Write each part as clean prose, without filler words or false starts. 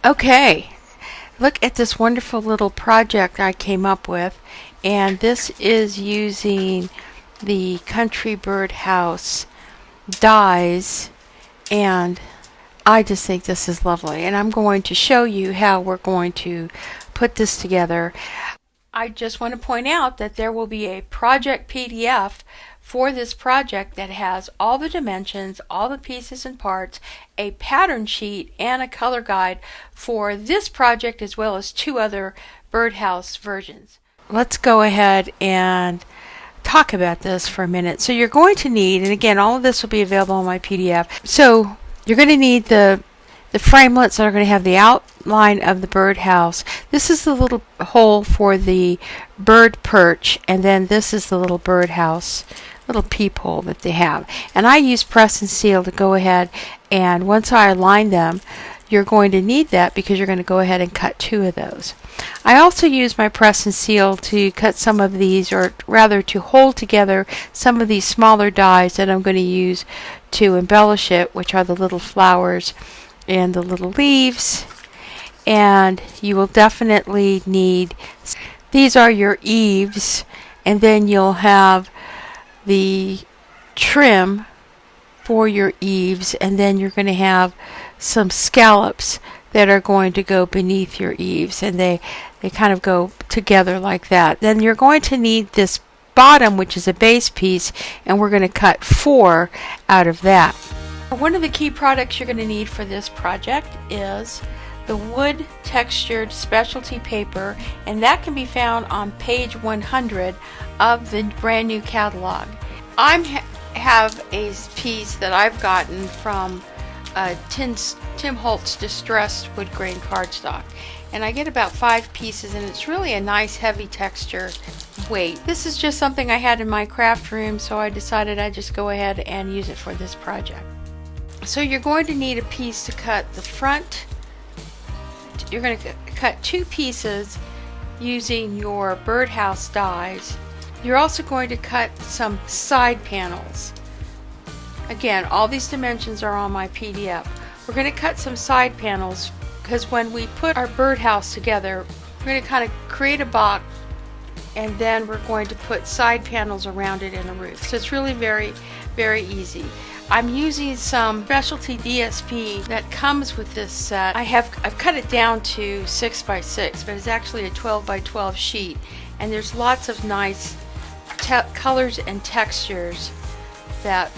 Okay, look at this wonderful little project I came up with, and this is using the Country Birdhouse dies, and I just think this is lovely, and I'm going to show you how we're going to put this together. I just want to point out that there will be a project PDF for this project that has all the dimensions, all the pieces and parts, a pattern sheet, and a color guide for this project as well as 2 other birdhouse versions. Let's go ahead and talk about this for a minute. So you're going to need, and again, all of this will be available on my PDF. So you're going to need the framelits that are going to have the outline of the birdhouse. This is the little hole for the bird perch, and then this is the little birdhouse, little peephole that they have. And I use press and seal to go ahead, and once I align them, you're going to need that because you're going to go ahead and cut 2 of those. I also use my press and seal to cut some of these, or rather to hold together some of these smaller dies that I'm going to use to embellish it, which are the little flowers and the little leaves. And you will definitely need, these are your eaves, and then you'll have the trim for your eaves, and then you're going to have some scallops that are going to go beneath your eaves, and they kind of go together like that. Then you're going to need this bottom, which is a base piece, and we're going to cut 4 out of that. One of the key products you're going to need for this project is the wood textured specialty paper, and that can be found on page 100 of the brand new catalog. I have a piece that I've gotten from Tim Holtz Distressed Wood Grain Cardstock, and I get about 5 pieces, and it's really a nice heavy texture weight. This is just something I had in my craft room, so I decided I'd just go ahead and use it for this project. So you're going to need a piece to cut the front. You're going to cut 2 pieces using your birdhouse dies. You're also going to cut some side panels. Again, all these dimensions are on my PDF. We're going to cut some side panels because when we put our birdhouse together, we're going to kind of create a box, and then we're going to put side panels around it in a roof. So it's really very, very easy. I'm using some specialty DSP that comes with this set. I've cut it down to 6 by 6, but it's actually a 12 by 12 sheet, and there's lots of nice colors and textures that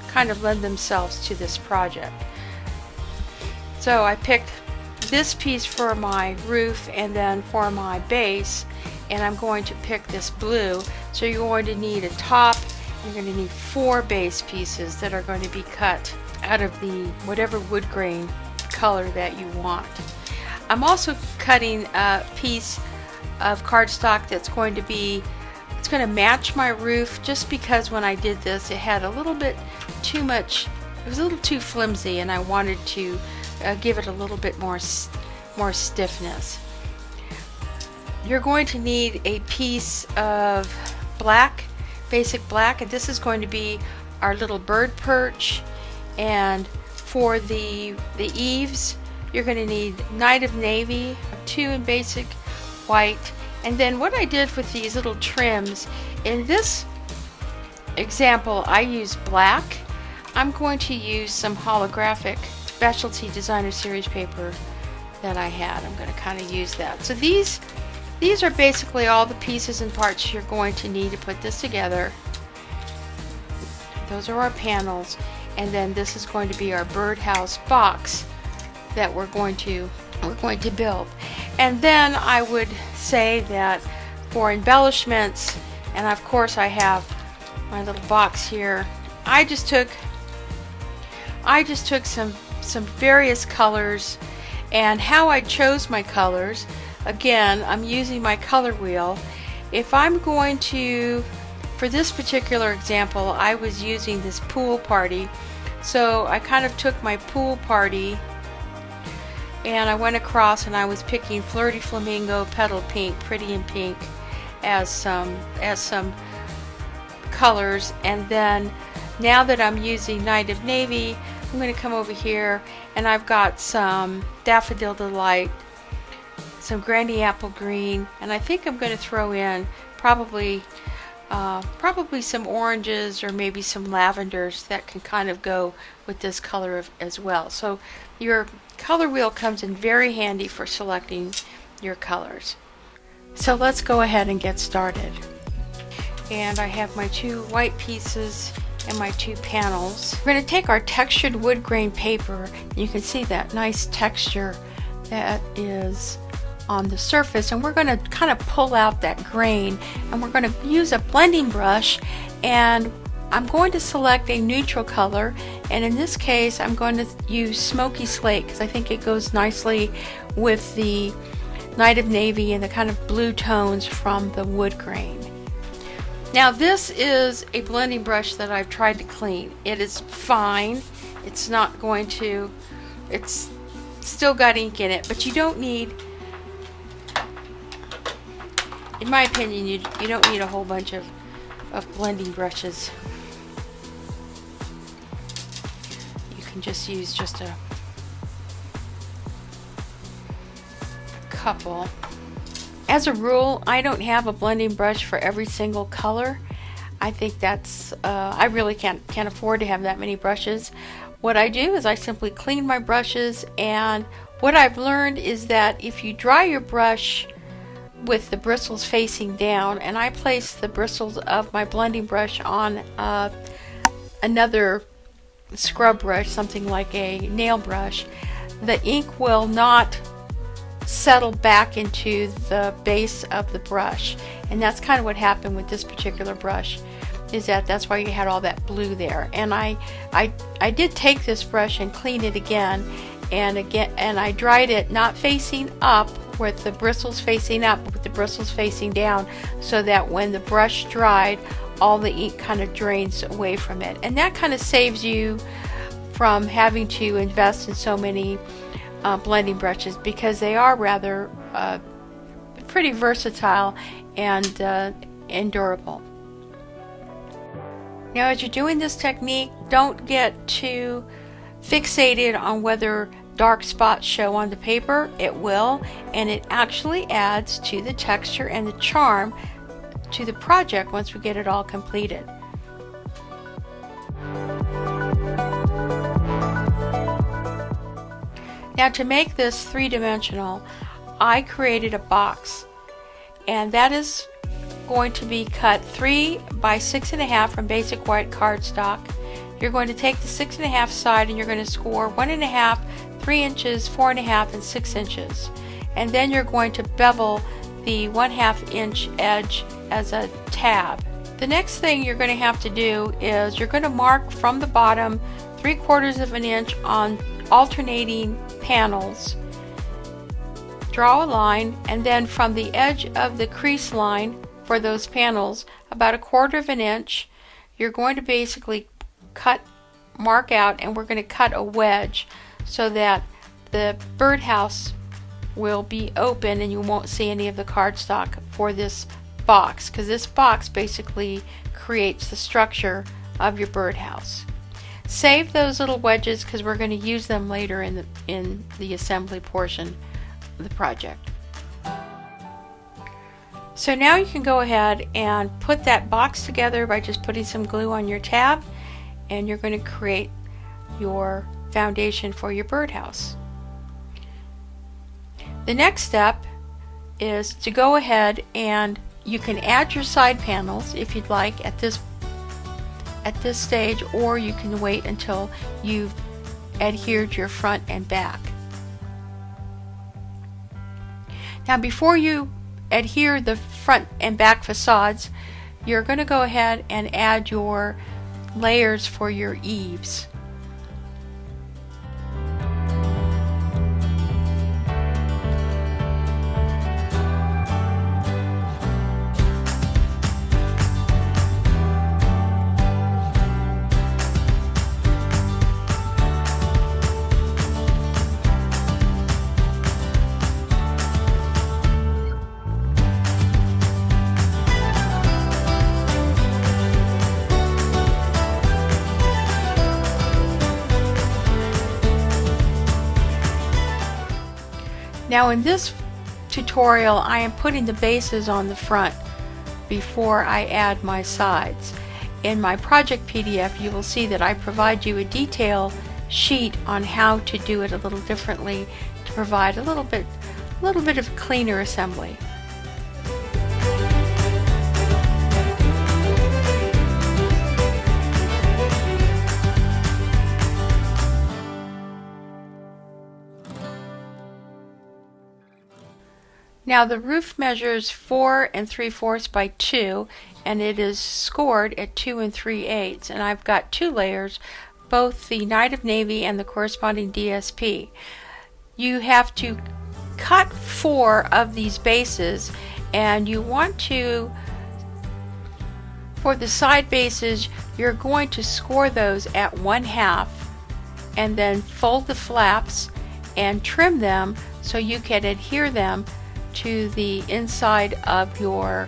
kind of lend themselves to this project. So I picked this piece for my roof and then for my base, and I'm going to pick this blue. So you're going to need a top. You're going to need 4 base pieces that are going to be cut out of the whatever wood grain color that you want. I'm also cutting a piece of cardstock that's going to be, it's going to match my roof, just because when I did this it had a little bit too much, it was a little too flimsy, and I wanted to give it a little bit more stiffness. You're going to need a piece of black, basic black, and this is going to be our little bird perch. And for the eaves, you're going to need Night of Navy, 2 in basic white. And then what I did with these little trims, in this example I use black. I'm going to use some holographic specialty designer series paper that I had. I'm going to kind of use that. So these are basically all the pieces and parts you're going to need to put this together. Those are our panels, and then this is going to be our birdhouse box that we're going to build. And then I would say that for embellishments, and of course I have my little box here, I just took some various colors, and how I chose my colors, again, I'm using my color wheel. If I'm going to, for this particular example, I was using this pool party, so I kind of took my pool party and I went across and I was picking Flirty Flamingo, Petal Pink, Pretty in Pink as some colors. And then now that I'm using Night of Navy, I'm going to come over here, and I've got some Daffodil Delight, some Granny Apple Green, and I think I'm going to throw in probably some oranges or maybe some lavenders that can kind of go with this color as well. So your color wheel comes in very handy for selecting your colors. So let's go ahead and get started. And I have my 2 white pieces and my 2 panels. We're going to take our textured wood grain paper, and you can see that nice texture that is on the surface, and we're going to kind of pull out that grain, and we're going to use a blending brush, and I'm going to select a neutral color, and in this case I'm going to use Smoky Slate because I think it goes nicely with the Night of Navy and the kind of blue tones from the wood grain. Now this is a blending brush that I've tried to clean. It is fine. It's not going to, it's still got ink in it, but you don't need, in my opinion, you don't need a whole bunch of blending brushes. You can just use just a couple. As a rule, I don't have a blending brush for every single color. I think that's, I really can't afford to have that many brushes. What I do is I simply clean my brushes, and what I've learned is that if you dry your brush with the bristles facing down, and I place the bristles of my blending brush on another scrub brush, something like a nail brush, the ink will not settle back into the base of the brush. And that's kind of what happened with this particular brush, is that's why you had all that blue there. And I did take this brush and clean it again, and I dried it not facing up with the bristles facing up, but with the bristles facing down, so that when the brush dried, all the ink kind of drains away from it. And that kind of saves you from having to invest in so many blending brushes, because they are rather pretty versatile and durable. Now as you're doing this technique, don't get too fixated on whether dark spots show on the paper. It will, and it actually adds to the texture and the charm to the project once we get it all completed. Now to make this 3-dimensional, I created a box, and that is going to be cut 3 by 6.5 from basic white cardstock. You're going to take the 6.5 side, and you're going to score 1.5, 3 inches, 4.5, and 6 inches. And then you're going to bevel the 1/2 inch edge as a tab. The next thing you're going to have to do is you're going to mark from the bottom 3/4 of an inch on alternating panels. Draw a line, and then from the edge of the crease line for those panels, about 1/4 of an inch, you're going to basically mark out, and we're going to cut a wedge so that the birdhouse will be open and you won't see any of the cardstock for this box, because this box basically creates the structure of your birdhouse. Save those little wedges because we're going to use them later in the assembly portion of the project. So now you can go ahead and put that box together by just putting some glue on your tab, and you're going to create your foundation for your birdhouse. The next step is to go ahead, and you can add your side panels if you'd like at this stage, or you can wait until you've adhered your front and back. Now before you adhere the front and back facades, you're going to go ahead and add your layers for your eaves. Now in this tutorial I am putting the bases on the front before I add my sides. In my project PDF you will see that I provide you a detail sheet on how to do it a little differently to provide a little bit of cleaner assembly. Now the roof measures 4 3/4 by 2 and it is scored at 2 3/8, and I've got 2 layers, both the Night of Navy and the corresponding DSP. You have to cut 4 of these bases, and you want to, for the side bases, you're going to score those at 1/2 and then fold the flaps and trim them so you can adhere them to the inside of your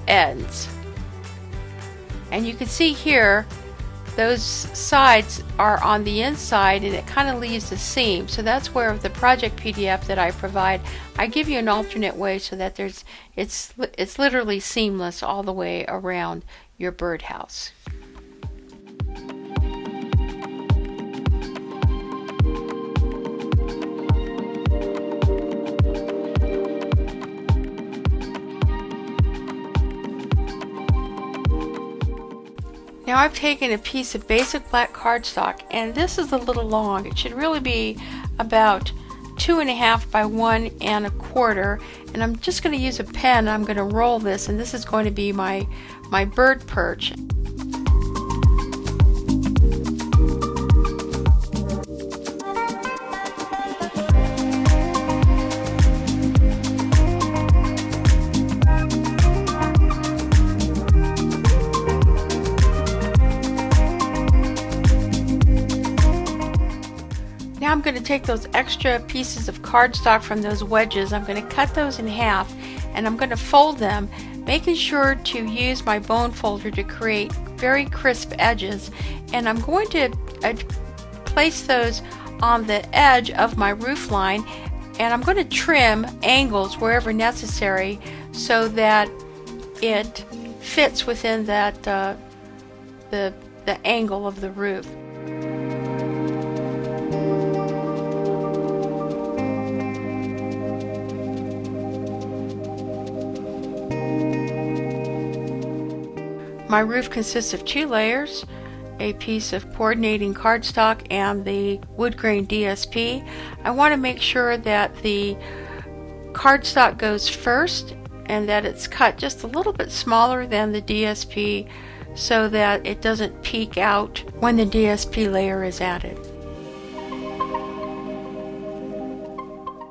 ends. And you can see here those sides are on the inside and it kind of leaves a seam, so that's where the project PDF that I provide, I give you an alternate way so that it's literally seamless all the way around your birdhouse. Now I've taken a piece of basic black cardstock, and this is a little long. It should really be about 2.5 by 1 1/4, and I'm just going to use a pen. I'm going to roll this, and this is going to be my bird perch. Now I'm going to take those extra pieces of cardstock from those wedges, I'm going to cut those in half, and I'm going to fold them, making sure to use my bone folder to create very crisp edges, and I'm going to place those on the edge of my roof line, and I'm going to trim angles wherever necessary so that it fits within that the angle of the roof. My roof consists of 2 layers, a piece of coordinating cardstock and the wood grain DSP. I want to make sure that the cardstock goes first and that it's cut just a little bit smaller than the DSP so that it doesn't peek out when the DSP layer is added.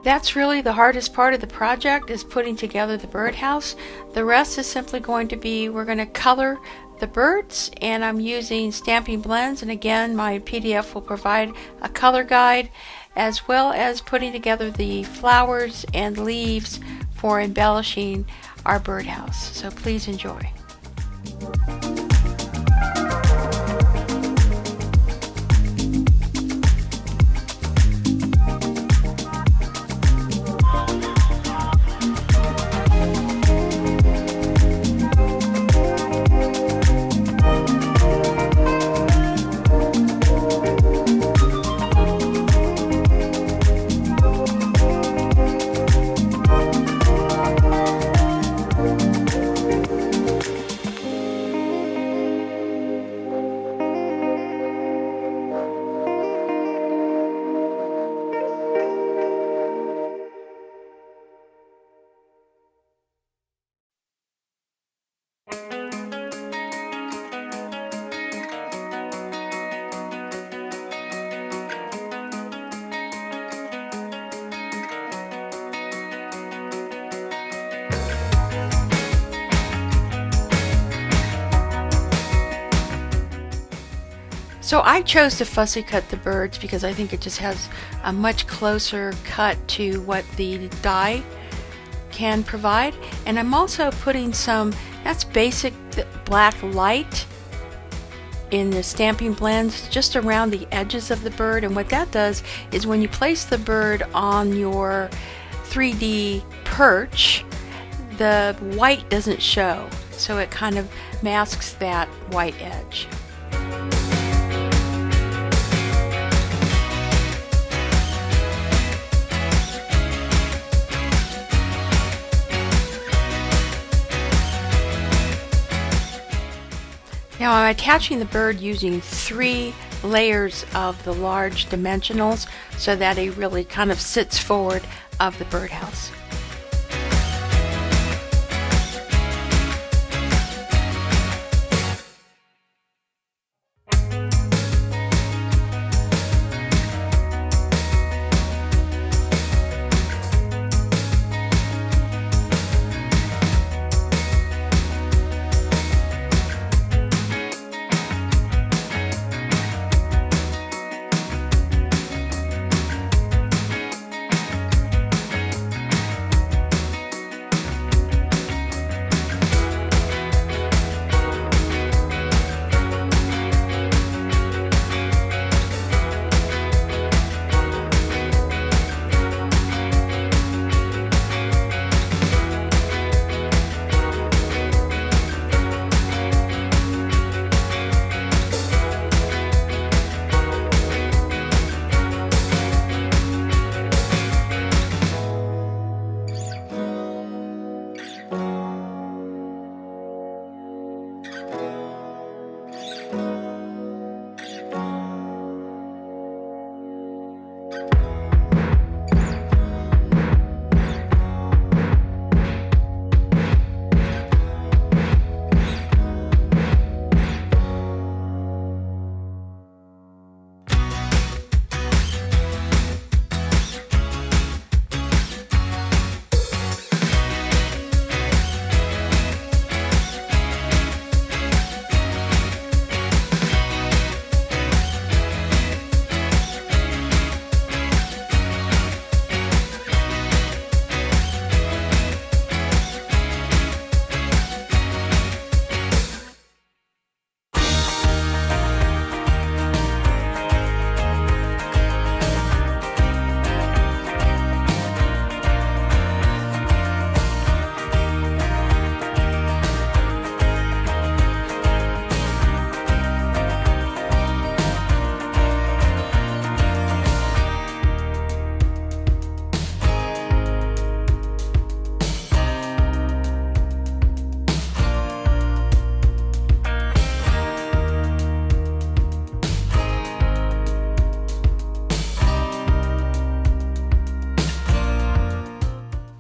That's really the hardest part of the project, is putting together the birdhouse. The rest is simply going to be, we're going to color the birds, and I'm using stamping blends, and again my PDF will provide a color guide as well as putting together the flowers and leaves for embellishing our birdhouse. So please enjoy. So I chose to fussy cut the birds because I think it just has a much closer cut to what the die can provide. And I'm also putting some, that's basic black light in the stamping blends just around the edges of the bird, and what that does is when you place the bird on your 3D perch, the white doesn't show, so it kind of masks that white edge. Now I'm attaching the bird using 3 layers of the large dimensionals so that he really kind of sits forward of the birdhouse.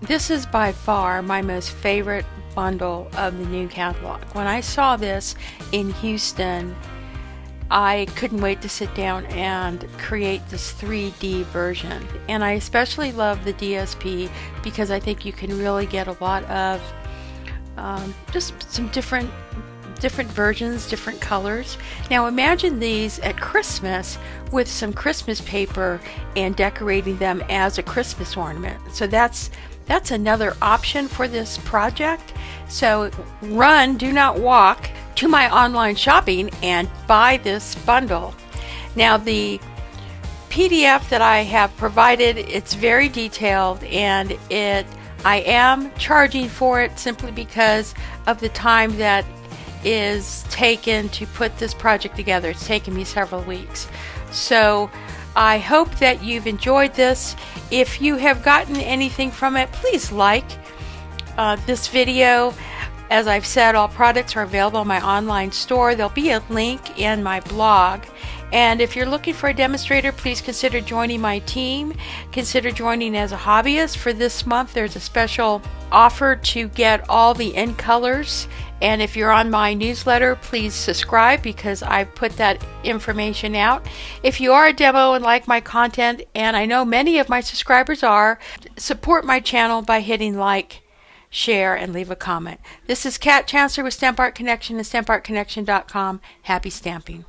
This is by far my most favorite bundle of the new catalog. When I saw this in Houston, I couldn't wait to sit down and create this 3D version. And I especially love the DSP because I think you can really get a lot of just some different versions, different colors. Now imagine these at Christmas with some Christmas paper and decorating them as a Christmas ornament. So that's another option for this project. So run, do not walk to my online shopping and buy this bundle. Now the PDF that I have provided, it's very detailed, and I am charging for it simply because of the time that is taken to put this project together. It's taken me several weeks. So I hope that you've enjoyed this. If you have gotten anything from it, please like this video. As I've said, all products are available in my online store. There'll be a link in my blog. And if you're looking for a demonstrator, please consider joining my team. Consider joining as a hobbyist. For this month, there's a special offer to get all the in colors. And if you're on my newsletter, please subscribe because I put that information out. If you are a demo and like my content, and I know many of my subscribers are, support my channel by hitting like, share, and leave a comment. This is Kat Chancellor with Stamp Art Connection and StampArtConnection.com. Happy stamping.